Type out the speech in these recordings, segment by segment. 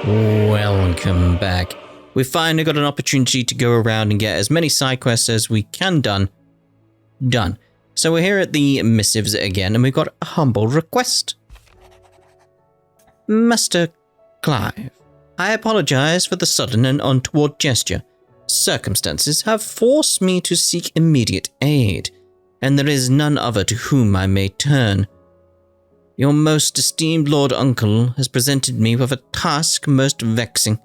Welcome back. We finally got an opportunity to go around and get as many side quests as we can done. So we're here at the missives again, and we've got a humble request. Master Clive, I apologize for the sudden and untoward gesture. Circumstances have forced me to seek immediate aid, and there is none other to whom I may turn. Your most esteemed Lord Uncle has presented me with a task most vexing,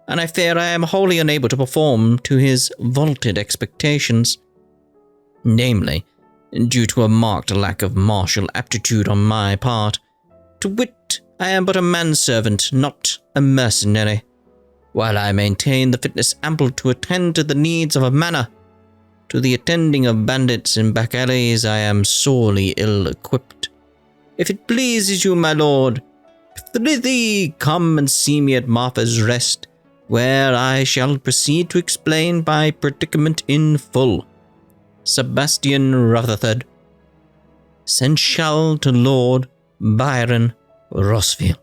and I fear I am wholly unable to perform to his vaulted expectations. Namely, due to a marked lack of martial aptitude on my part. To wit, I am but a manservant, not a mercenary. While I maintain the fitness ample to attend to the needs of a manor, to the attending of bandits in back alleys I am sorely ill-equipped. If it pleases you, my lord, prithee come and see me at Martha's Rest, where I shall proceed to explain my predicament in full. Sebastian Rutherford. Seneschal to Lord Byron Rossfield.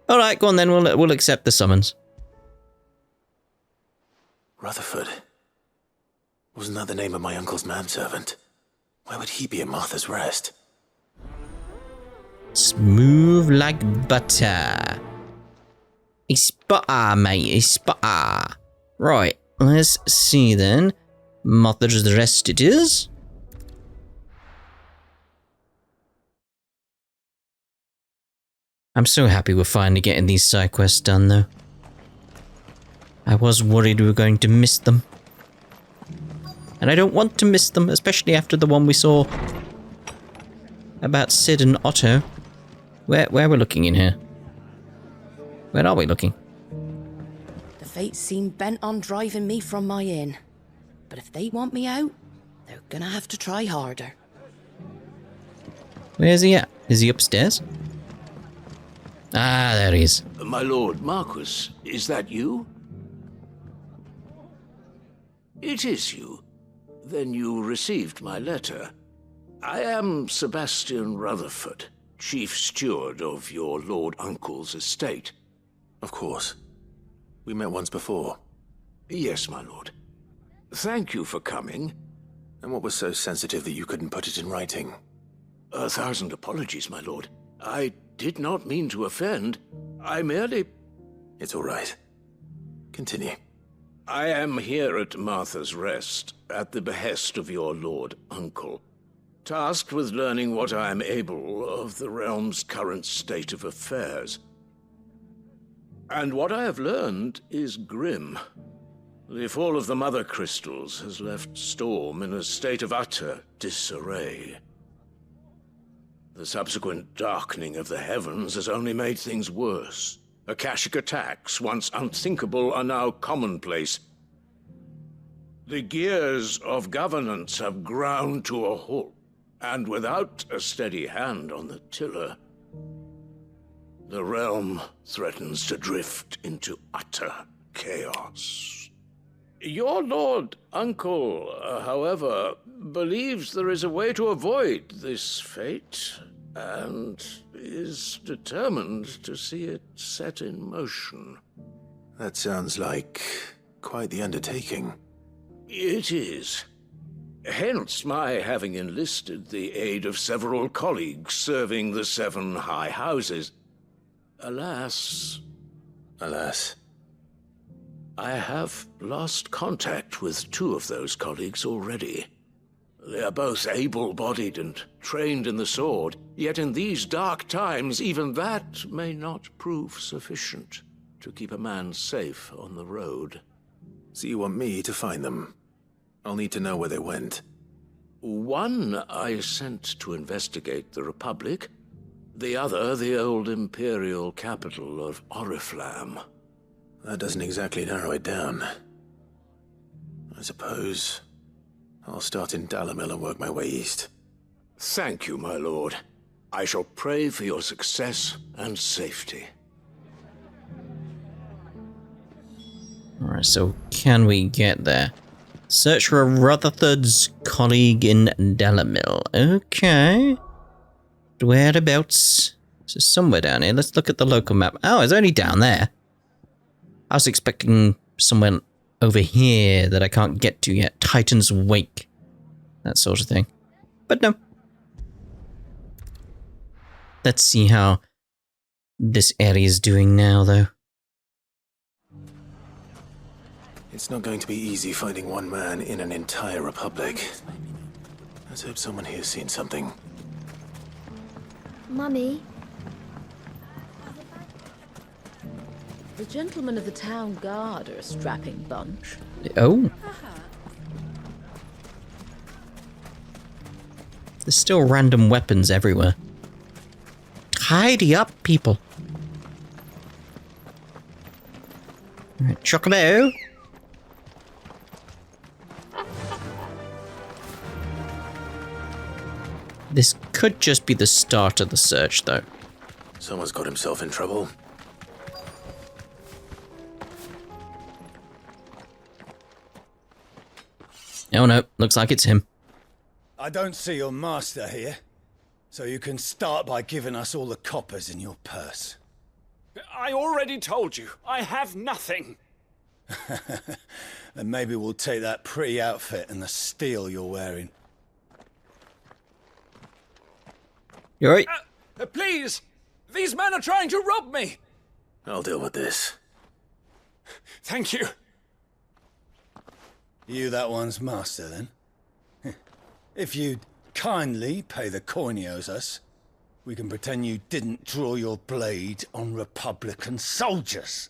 Alright, go on then, we'll accept the summons. Rutherford? Wasn't that the name of my uncle's manservant? Why would he be at Martha's Rest? Smooth like butter. It's butter, mate, it's butter. Right, let's see then. Martha's Rest it is. I'm so happy we're finally getting these side quests done though. I was worried we were going to miss them. And I don't want to miss them, especially after the one we saw about Sid and Otto. Where we're looking in here? Where are we looking? The fates seem bent on driving me from my inn. But if they want me out, they're gonna have to try harder. Where's he at? Is he upstairs? Ah, there he is. My lord Marquis, is that you? It is you. Then you received my letter. I am Sebastian Rutherford, chief steward of your lord uncle's estate. Of course. We met once before. Yes, my lord. Thank you for coming. And what was so sensitive that you couldn't put it in writing? 1,000 apologies, my lord. I did not mean to offend. I merely... It's all right. Continue. I am here at Martha's Rest, at the behest of your lord uncle, tasked with learning what I am able of the realm's current state of affairs. And what I have learned is grim. The fall of the Mother Crystals has left Storm in a state of utter disarray. The subsequent darkening of the heavens has only made things worse. Akashic attacks, once unthinkable, are now commonplace. The gears of governance have ground to a halt, and without a steady hand on the tiller, the realm threatens to drift into utter chaos. Your lord uncle, however, believes there is a way to avoid this fate, and is determined to see it set in motion. That sounds like quite the undertaking. It is. Hence my having enlisted the aid of several colleagues serving the 7 high houses. Alas, I have lost contact with 2 of those colleagues already. They are both able-bodied and trained in the sword, yet in these dark times even that may not prove sufficient to keep a man safe on the road. So you want me to find them? I'll need to know where they went. One I sent to investigate the Republic, the other the old Imperial capital of Oriflamme. That doesn't exactly narrow it down. I suppose I'll start in Dalamil and work my way east. Thank you, my lord. I shall pray for your success and safety. Alright, so can we get there? Search for Rutherford's colleague in Dalamil. Okay. Whereabouts? So somewhere down here. Let's look at the local map. Oh, it's only down there. I was expecting somewhere over here that I can't get to yet. Titan's Wake. That sort of thing. But no. Let's see how this area is doing now, though. It's not going to be easy finding one man in an entire republic. Let's hope someone here's seen something. Mummy, The gentlemen of the town guard are a strapping bunch. Oh. There's still random weapons everywhere. Tidy up, people. Alright, Chocobo. This could just be the start of the search, though. Someone's got himself in trouble. Oh no, looks like it's him. I don't see your master here, so you can start by giving us all the coppers in your purse. I already told you, I have nothing. Then maybe we'll take that pretty outfit and the steel you're wearing. You alright? Please! These men are trying to rob me! I'll deal with this. Thank you. You that one's master, then? If you'd kindly pay the coin he owes us, we can pretend you didn't draw your blade on Republican soldiers.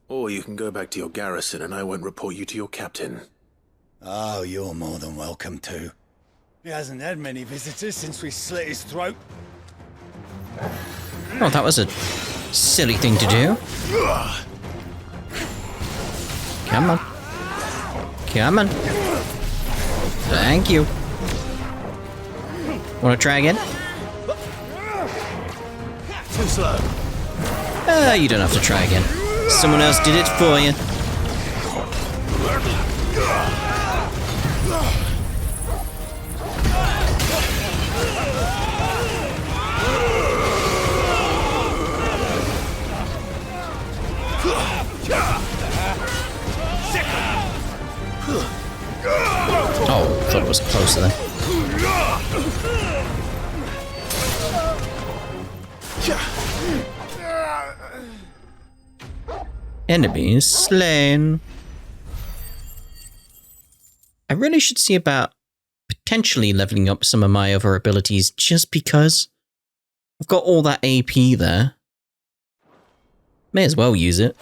Or you can go back to your garrison and I won't report you to your captain. Oh, you're more than welcome to. He hasn't had many visitors since we slit his throat. Oh, that was a silly thing to do. Come on. Come on. Thank you. Want to try again? Too slow. You don't have to try again. Someone else did it for you. Oh, thought it was closer then. Enemies slain. I really should see about potentially leveling up some of my other abilities just because I've got all that AP there. May as well use it.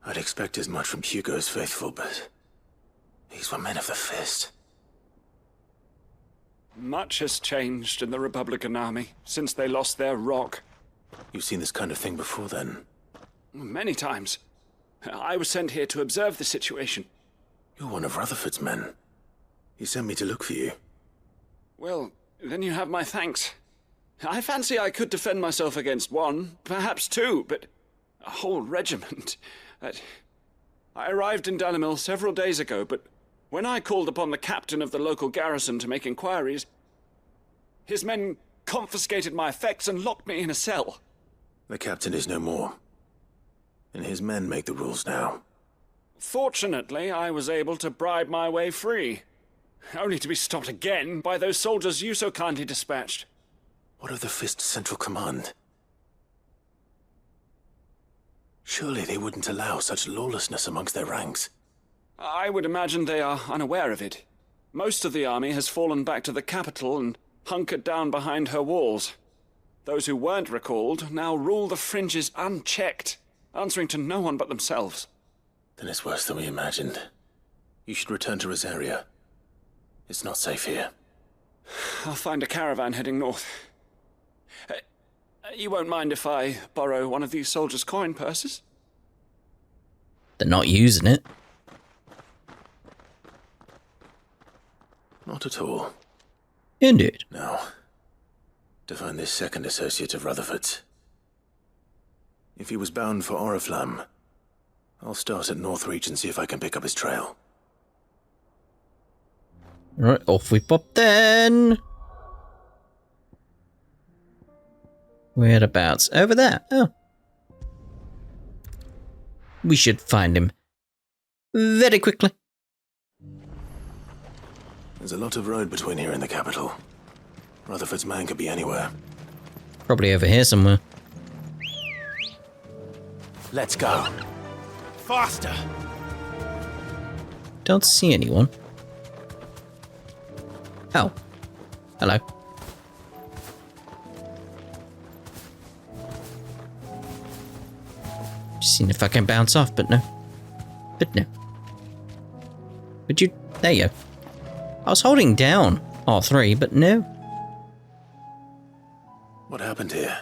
I'd expect as much from Hugo's faithful, but these were men of the fist. Much has changed in the Republican army since they lost their rock. You've seen this kind of thing before, then? Many times. I was sent here to observe the situation. You're one of Rutherford's men. He sent me to look for you. Well, then you have my thanks. I fancy I could defend myself against one, perhaps two, but a whole regiment. I arrived in Dalimil several days ago, but when I called upon the captain of the local garrison to make inquiries, his men confiscated my effects and locked me in a cell. The captain is no more, and his men make the rules now. Fortunately, I was able to bribe my way free, only to be stopped again by those soldiers you so kindly dispatched. What of the Fist's central command? Surely they wouldn't allow such lawlessness amongst their ranks. I would imagine they are unaware of it. Most of the army has fallen back to the capital and hunkered down behind her walls. Those who weren't recalled now rule the fringes unchecked, answering to no one but themselves. Then it's worse than we imagined. You should return to Rosaria. It's not safe here. I'll find a caravan heading north. You won't mind if I borrow one of these soldiers' coin purses? They're not using it. Not at all. Indeed. Now, to find this second associate of Rutherford's. If he was bound for Oriflamme, I'll start at Northreach and see if I can pick up his trail. Right, off we pop then. Whereabouts? Over there. Oh. we should find him very quickly. There's a lot of road between here and the capital. Rutherford's man could be anywhere. Probably over here somewhere. Let's go. Faster! Don't see anyone. Oh. Hello. Just seeing if I can bounce off, but no. But no. Would you... There you go. I was holding down R3, but no. What happened here?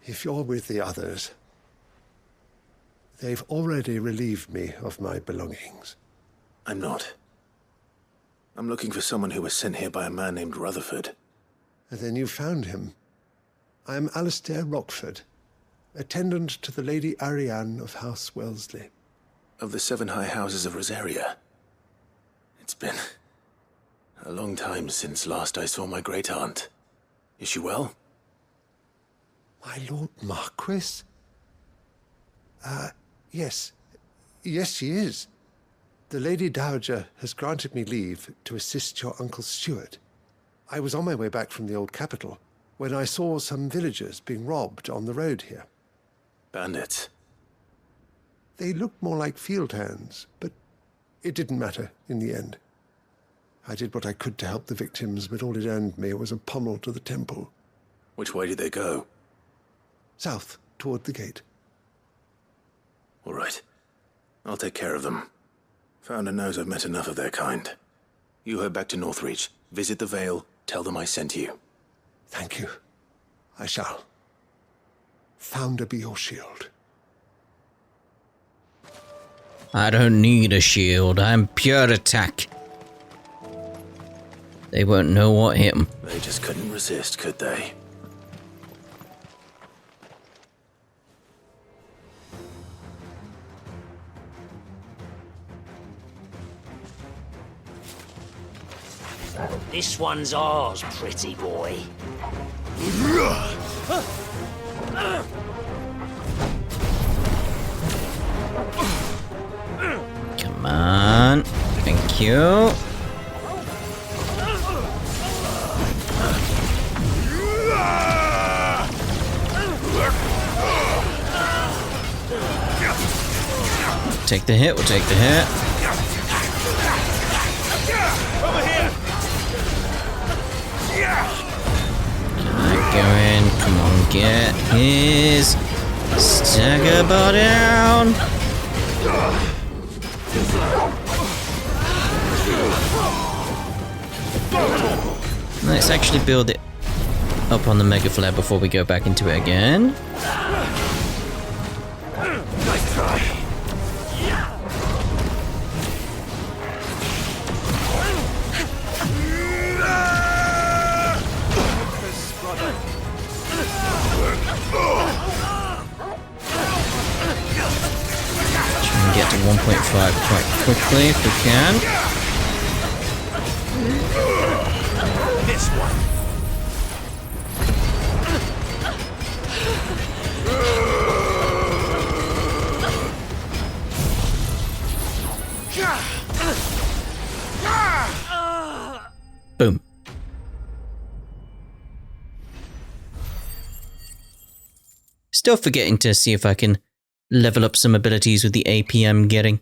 If you're with the others, they've already relieved me of my belongings. I'm not. I'm looking for someone who was sent here by a man named Rutherford. And then you found him. I am Alistair Rockford, attendant to the Lady Ariane of House Wellesley. Of the 7 high houses of Rosaria. It's been a long time since last I saw my great-aunt. Is she well? My Lord Marquis? Yes. Yes, she is. The Lady Dowager has granted me leave to assist your Uncle Stuart. I was on my way back from the old capital when I saw some villagers being robbed on the road here. Bandits. They looked more like field hands, but it didn't matter in the end. I did what I could to help the victims, but all it earned me was a pommel to the temple. Which way did they go? South, toward the gate. All right. I'll take care of them. Founder knows I've met enough of their kind. You head back to Northreach, visit the Vale, tell them I sent you. Thank you. I shall. Founder be your shield. I don't need a shield. I'm pure attack. They won't know what hit them. They just couldn't resist, could they? This one's ours, pretty boy. Come on. Thank you. Take the hit, we'll take the hit. Go in, come on, get his stagger bar down. Let's actually build it up on the Mega Flare before we go back into it again. Nice try. Try and get to 1.5 quite quickly if we can. This one. Boom. Still forgetting to see if I can level up some abilities with the AP I'm getting.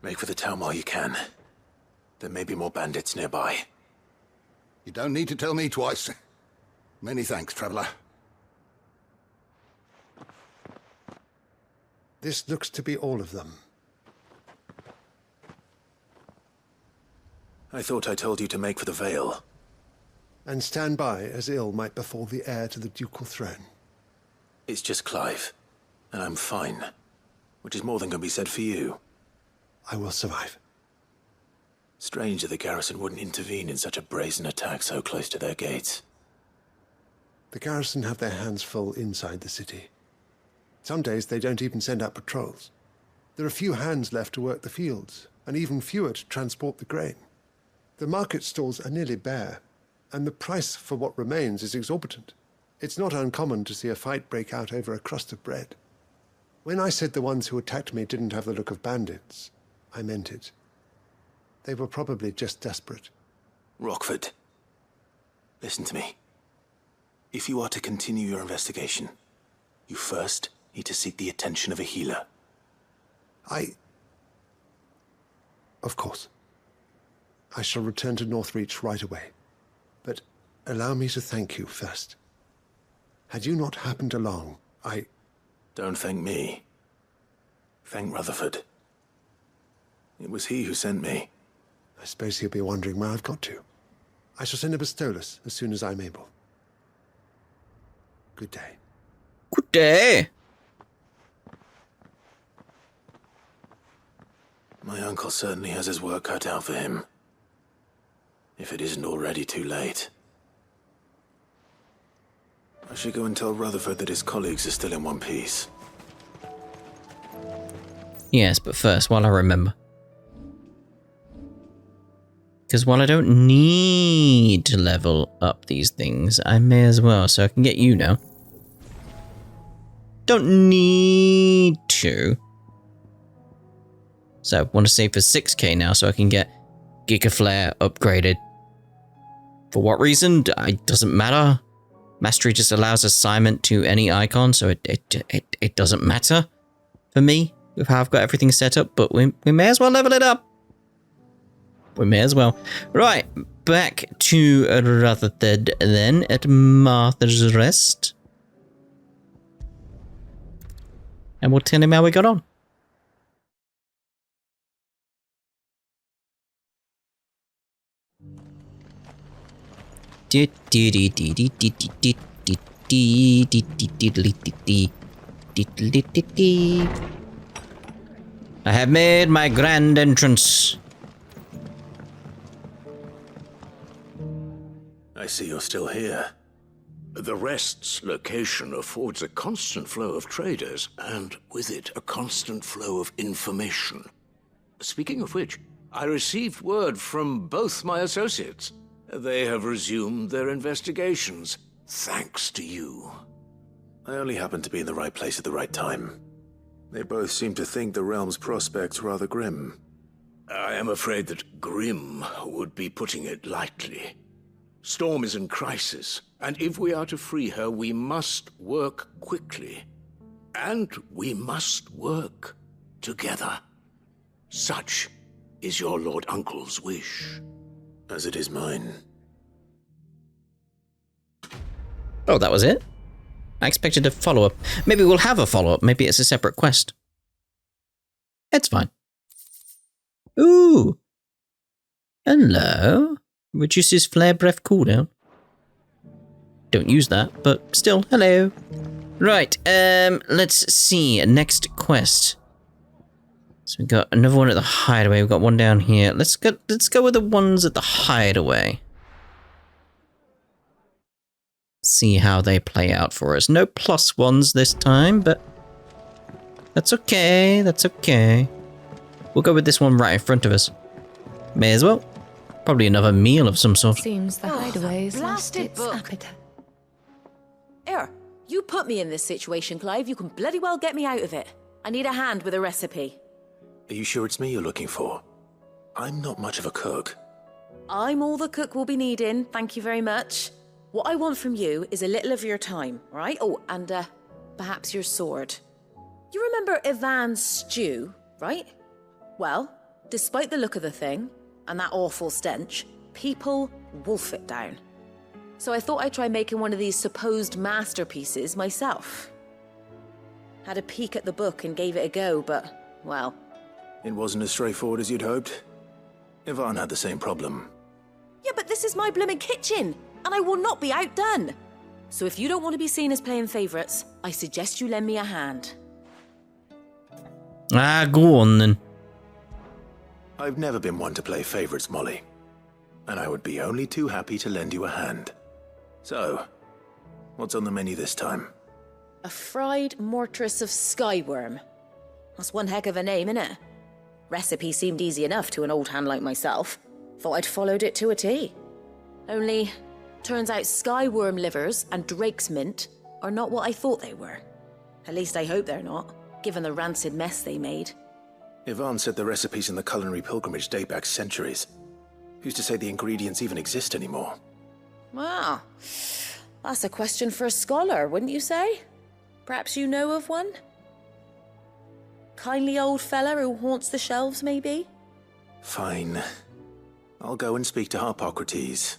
Make for the town while you can. There may be more bandits nearby. You don't need to tell me twice. Many thanks, traveler. This looks to be all of them. I thought I told you to make for the Vale. And stand by as ill might befall the heir to the ducal throne. It's just Clive, and I'm fine. Which is more than can be said for you. I will survive. Strange that the garrison wouldn't intervene in such a brazen attack so close to their gates. The garrison have their hands full inside the city. Some days they don't even send out patrols. There are few hands left to work the fields, and even fewer to transport the grain. The market stalls are nearly bare, and the price for what remains is exorbitant. It's not uncommon to see a fight break out over a crust of bread. When I said the ones who attacked me didn't have the look of bandits, I meant it. They were probably just desperate. Rockford, listen to me. If you are to continue your investigation, you first need to seek the attention of a healer. Of course. I shall return to Northreach right away. But allow me to thank you first. Had you not happened along, Don't thank me. Thank Rutherford. It was he who sent me. I suppose he'll be wondering where I've got to. I shall send a Bistolus as soon as I'm able. Good day. Good day. My uncle certainly has his work cut out for him. If it isn't already too late. I should go and tell Rutherford that his colleagues are still in one piece. Yes, but first, while I remember. Because while I don't need to level up these things, I may as well, so I can get you now. Don't need to. So I want to save for 6k now so I can get Giga Flare upgraded. For what reason? It doesn't matter. Mastery just allows assignment to any icon, so it doesn't matter for me with how I've got everything set up, but we may as well level it up. We may as well. Right, back to Rutherford then at Martha's Rest. And we'll tell him how we got on. I have made my grand entrance. I see you're still here. The Rest's location affords a constant flow of traders, and with it, a constant flow of information. Speaking of which, I received word from both my associates. They have resumed their investigations, thanks to you. I only happened to be in the right place at the right time. They both seem to think the realm's prospects rather grim. I am afraid that grim would be putting it lightly. Storm is in crisis, and if we are to free her, we must work quickly. And we must work together. Such is your Lord Uncle's wish. As it is mine. Oh, that was it? I expected a follow-up. Maybe we'll have a follow-up. Maybe it's a separate quest. It's fine. Ooh. Hello. Reduces flare breath cooldown. Don't use that, but still, hello. Right, let's see. Next quest. So we've got another one at the hideaway. We've got one down here. Let's go with the ones at the hideaway. See how they play out for us. No plus ones this time, but that's okay. That's okay. We'll go with this one right in front of us. May as well. Probably another meal of some sort. Seems the hideaway's lost blasted its book. appetite. Here, you put me in this situation, Clive. You can bloody well get me out of it. I need a hand with a recipe. Are you sure it's me you're looking for? I'm not much of a cook. I'm all the cook will be needing, thank you very much. What I want from you is a little of your time, right? Oh, and perhaps your sword. You remember Ivan's stew, right? Well, despite the look of the thing, and that awful stench, people wolf it down. So I thought I'd try making one of these supposed masterpieces myself. Had a peek at the book and gave it a go, but, well... It wasn't as straightforward as you'd hoped. Ivan had the same problem. Yeah, but this is my blooming kitchen, and I will not be outdone. So if you don't want to be seen as playing favourites, I suggest you lend me a hand. Ah, go on then. I've never been one to play favorites, Molly. And I would be only too happy to lend you a hand. So, what's on the menu this time? A fried mortress of skyworm. That's one heck of a name, innit? Recipe seemed easy enough to an old hand like myself. Thought I'd followed it to a T. Only, Turns out skyworm livers and drake's mint are not what I thought they were. At least I hope they're not, given the rancid mess they made. Yvonne said the recipes in the culinary pilgrimage date back centuries. Who's to say the ingredients even exist anymore? Well, that's a question for a scholar, wouldn't you say? Perhaps you know of one? Kindly old fella who haunts the shelves, maybe? Fine. I'll go and speak to Harpocrates.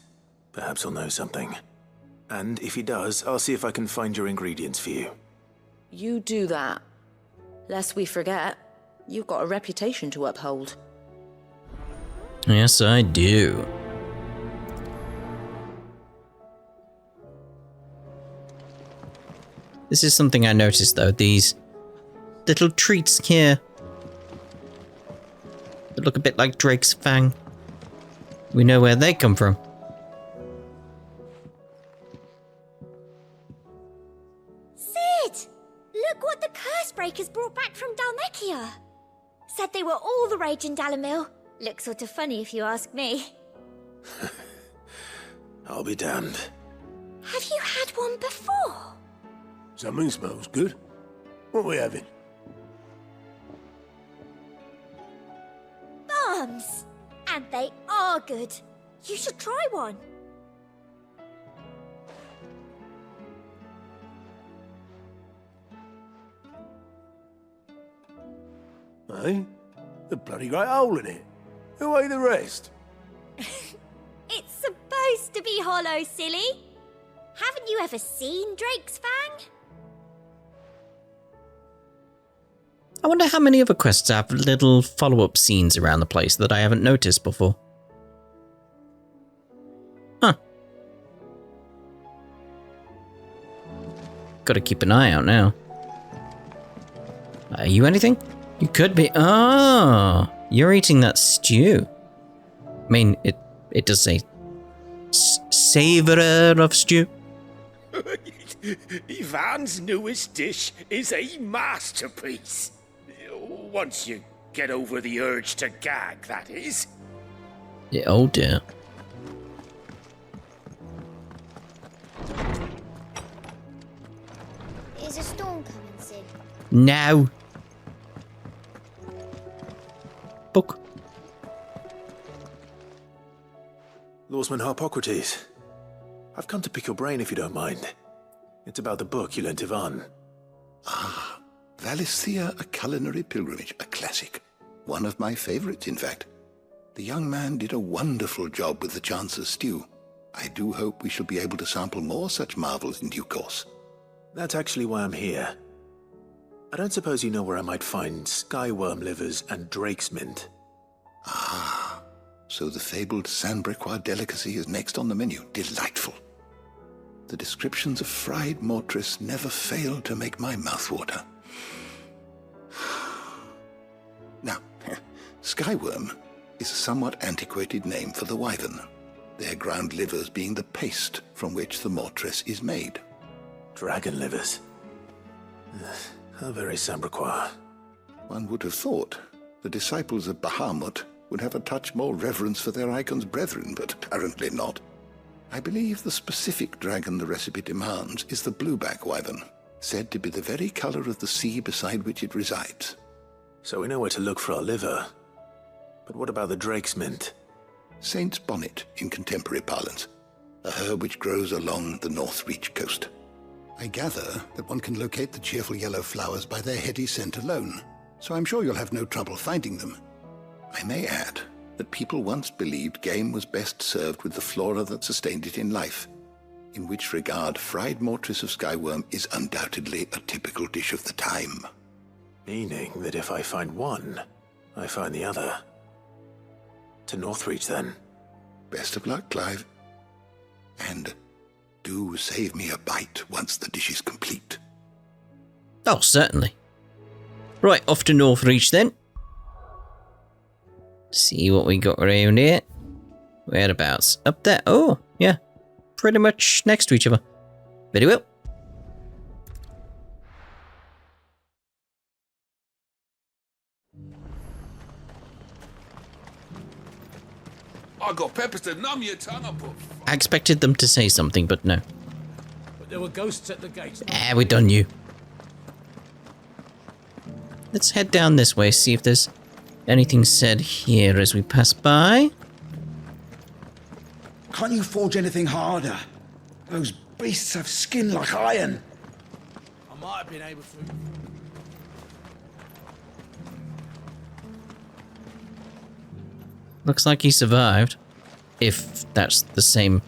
Perhaps he'll know something. And if he does, I'll see if I can find your ingredients for you. You do that. Lest we forget, you've got a reputation to uphold. Yes, I do. This is something I noticed, though. These little treats here that look a bit like Drake's Fang. We know where they come from. Sid! Look what the curse breakers brought back from Dalmekia. Said they were all the rage in Dalamil. Looks sort of funny if you ask me. I'll be damned. Have you had one before? Something smells good. What are we having? Bombs! And they are good. You should try one. Eh? The bloody great hole in it. Who ate the rest? It's supposed to be hollow, silly. Haven't you ever seen Drake's Fang? I wonder how many other quests have little follow-up scenes around the place that I haven't noticed before. Huh. Gotta keep an eye out now. Are you anything? You could be. Oh, you're eating that stew. I mean, it does say savourer of stew. Ivan's newest dish is a masterpiece. Once you get over the urge to gag, that is. Yeah, oh dear. Is a storm coming, Sid? No. Book. Lawsman Harpocrates. I've come to pick your brain if you don't mind. It's about the book you lent Ivan. Ah, Valisthea, A Culinary Pilgrimage, a classic. One of my favorites, in fact. The young man did a wonderful job with the Chance's stew. I do hope we shall be able to sample more such marvels in due course. That's actually why I'm here. I don't suppose you know where I might find skyworm livers and drake's mint. Ah, so the fabled Sandbrequois delicacy is next on the menu. Delightful. The descriptions of fried mortress never fail to make my mouth water. Now, skyworm is a somewhat antiquated name for the wyvern, their ground livers being the paste from which the mortress is made. Dragon livers. How very Sandbrequois. One would have thought the disciples of Bahamut would have a touch more reverence for their icon's brethren, but apparently not. I believe the specific dragon the recipe demands is the blueback wyvern, said to be the very color of the sea beside which it resides. So we know where to look for our liver. But what about the drake's mint? Saint's bonnet in contemporary parlance, a herb which grows along the North Reach coast. I gather that one can locate the cheerful yellow flowers by their heady scent alone, so I'm sure you'll have no trouble finding them. I may add that people once believed game was best served with the flora that sustained it in life, in which regard fried mortress of skyworm is undoubtedly a typical dish of the time. Meaning that if I find one, I find the other. To Northreach, then. Best of luck, Clive. And do save me a bite once the dish is complete. Oh, certainly. Right, off to Northreach then. See what we got around here. Whereabouts? Up there? Oh, yeah. Pretty much next to each other. Very well. I got peppers to numb your tongue. I expected them to say something, but no. But there were ghosts at the gates. We're done, you. Let's head down this way, see if there's anything said here as we pass by. Can't you forge anything harder? Those beasts have skin like iron. I might have been able to. Looks like he survived. If that's the same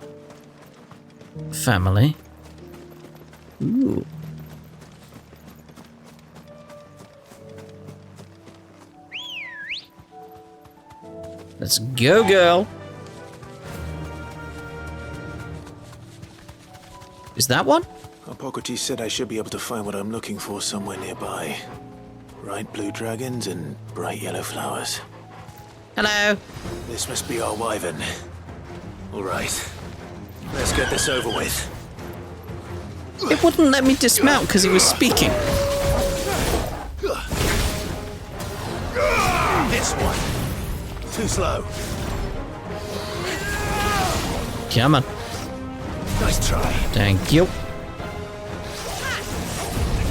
family. Ooh. Let's go, girl. Is that one? Hippocrates said I should be able to find what I'm looking for somewhere nearby. Bright blue dragons and bright yellow flowers. Hello. This must be our wyvern. All right. Let's get this over with. It wouldn't let me dismount because he was speaking. This one. Too slow. Come on. Nice try. Thank you.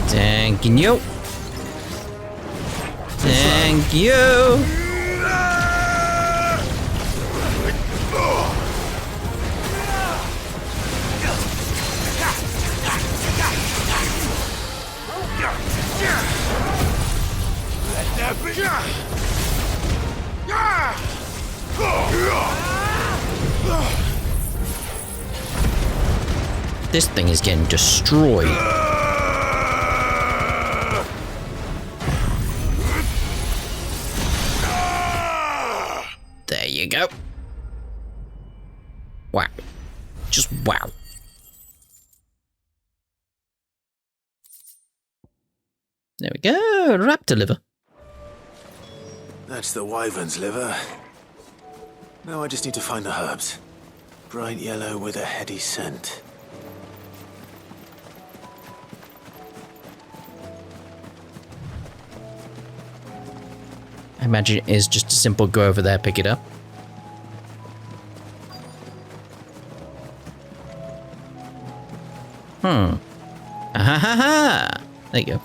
Thank you. Thank you. This thing is getting destroyed. There you go. Wow. Just wow. There we go. Raptor liver. That's the wyvern's liver. Now I just need to find the herbs. Bright yellow with a heady scent. I imagine it is just a simple go over there, pick it up. Ah ha ha ha! There you go.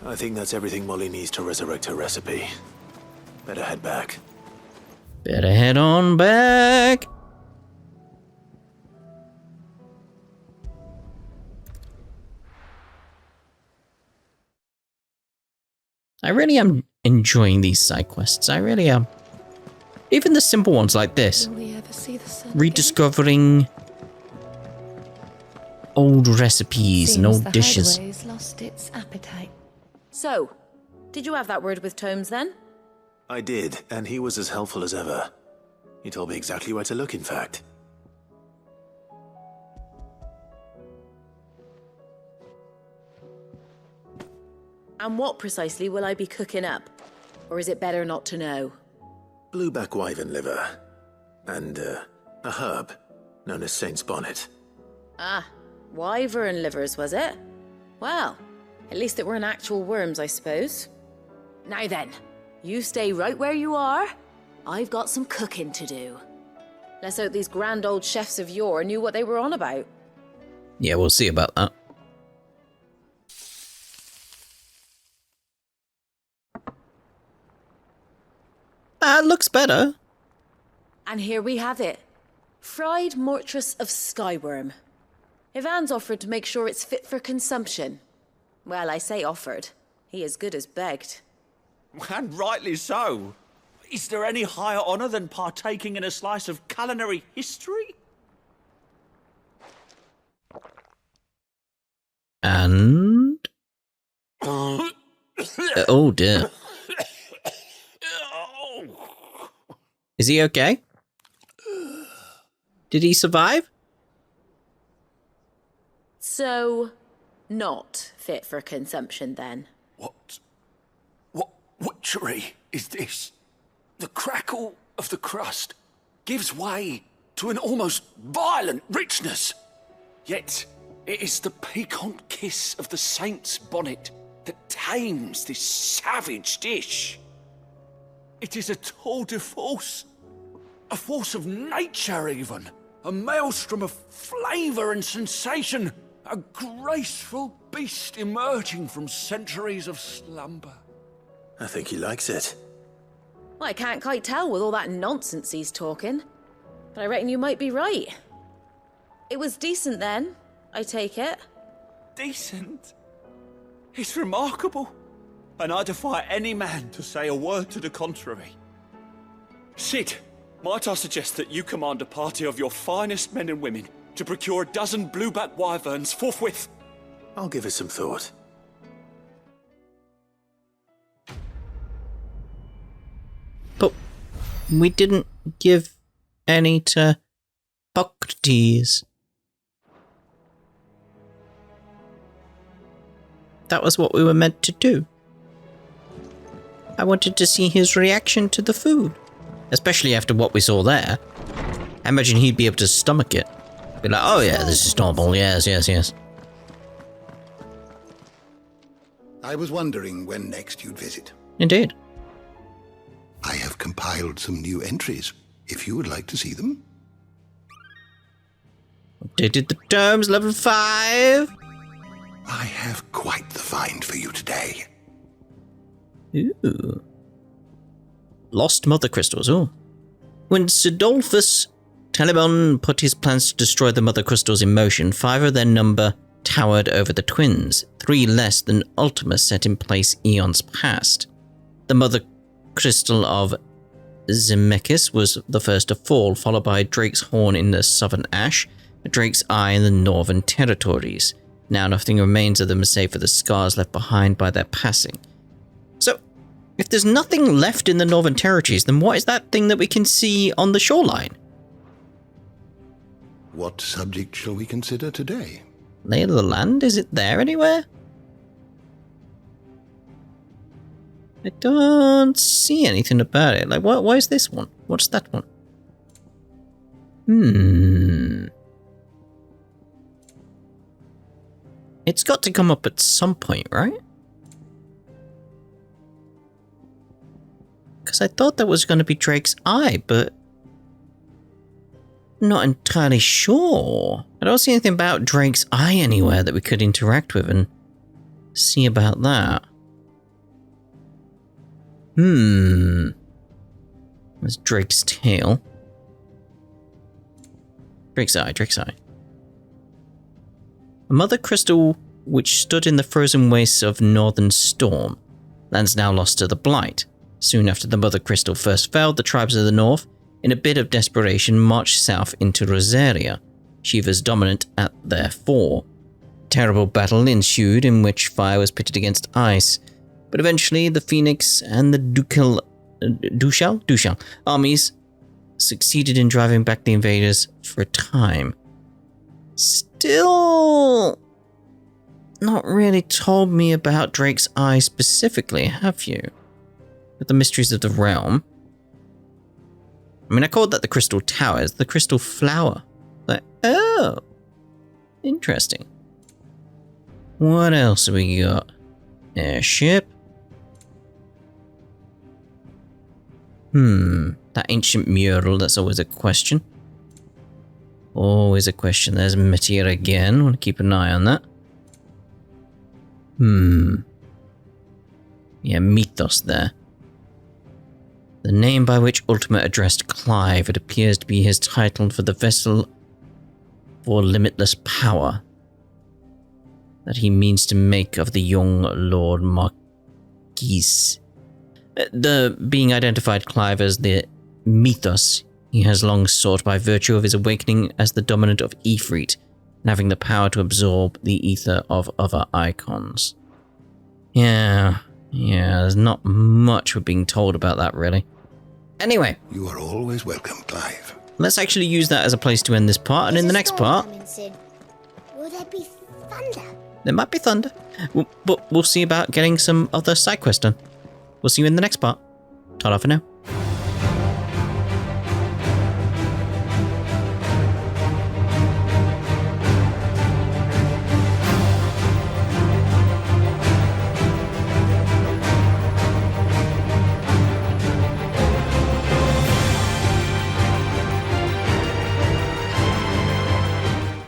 I think that's everything Molly needs to resurrect her recipe. Better head back. Better head on back. I really am enjoying these side quests. I really am. Even the simple ones like this. Will we ever see the sun Rediscovering old recipes and old the dishes. highway's lost its appetite. So, did you have that word with Tomes then? I did, and he was as helpful as ever. He told me exactly where to look, in fact. And what precisely will I be cooking up? Or is it better not to know? Blueback wyvern liver. And, a herb known as Saint's Bonnet. Ah, wyvern livers, was it? Well, at least it weren't actual worms, I suppose. Now then, you stay right where you are. I've got some cooking to do. Let's hope these grand old chefs of yore knew what they were on about. Yeah, we'll see about that. Looks better. And here we have it. Fried mortress of skyworm. Ivan's offered to make sure it's fit for consumption. Well, I say offered. He as good as begged. And rightly so. Is there any higher honour than partaking in a slice of culinary history? And... oh dear. Is he okay? Did he survive? So, not fit for consumption then. What witchery is this? The crackle of the crust gives way to an almost violent richness. Yet, it is the piquant kiss of the saint's bonnet that tames this savage dish. It is a tour de force. A force of nature, even. A maelstrom of flavour and sensation. A graceful beast emerging from centuries of slumber. I think he likes it. Well, I can't quite tell with all that nonsense he's talking. But I reckon you might be right. It was decent then, I take it. Decent? It's remarkable. And I defy any man to say a word to the contrary. Sid, might I suggest that you command a party of your finest men and women to procure a dozen blueback wyverns forthwith? I'll give it some thought. But we didn't give any to Boctes. That was what we were meant to do. I wanted to see his reaction to the food. Especially after what we saw there. I imagine he'd be able to stomach it. Be like, oh yeah, this is normal, yes, yes, yes. I was wondering when next you'd visit. Indeed. I have compiled some new entries, if you would like to see them. Updated the terms, level 5. I have quite the find for you today. Ooh. Lost mother crystals, oh. When Sidolphus Telemon put his plans to destroy the mother crystals in motion, 5 of their number towered over the twins, 3 less than Ultima set in place eons past. The mother crystal of Zemeckis was the first to fall, followed by Drake's Horn in the southern Ash, Drake's Eye in the northern territories. Now nothing remains of them save for the scars left behind by their passing. So, if there's nothing left in the northern territories, then what is that thing that we can see on the shoreline? What subject shall we consider today? Lay of the land? Is it there anywhere? I don't see anything about it. Like, why is this one? What's that one? It's got to come up at some point, right? Because I thought that was going to be Drake's Eye, but not entirely sure. I don't see anything about Drake's Eye anywhere that we could interact with and see about that. There's Drake's tail. Drake's Eye, Drake's Eye. A mother crystal which stood in the frozen wastes of Northern Storm. Lands now lost to the Blight. Soon after the mother crystal first fell, the tribes of the north, in a bit of desperation, marched south into Rosaria, Shiva's dominant at their fore. Terrible battle ensued in which fire was pitted against ice, but eventually the Phoenix and the Dushal armies succeeded in driving back the invaders for a time. Still not really told me about Drake's Eye specifically, have you? With the mysteries of the realm. I mean, I called that the Crystal Towers, the Crystal Flower. Like, oh, interesting. What else have we got? Airship. That ancient mural, that's always a question. Always a question. There's Meteor again. Want to keep an eye on that. Yeah, Mythos there. The name by which Ultima addressed Clive. It appears to be his title for the vessel for limitless power that he means to make of the young Lord Marquis. The being identified Clive as the Mythos he has long sought by virtue of his awakening as the dominant of Ifrit and having the power to absorb the ether of other icons. Yeah, there's not much we're being told about that, really. Anyway. You are always welcome, Clive. Let's actually use that as a place to end this part, and in the next part... Will there be thunder? There might be thunder, but we'll see about getting some other side quests done. We'll see you in the next part. Ta-ra for now.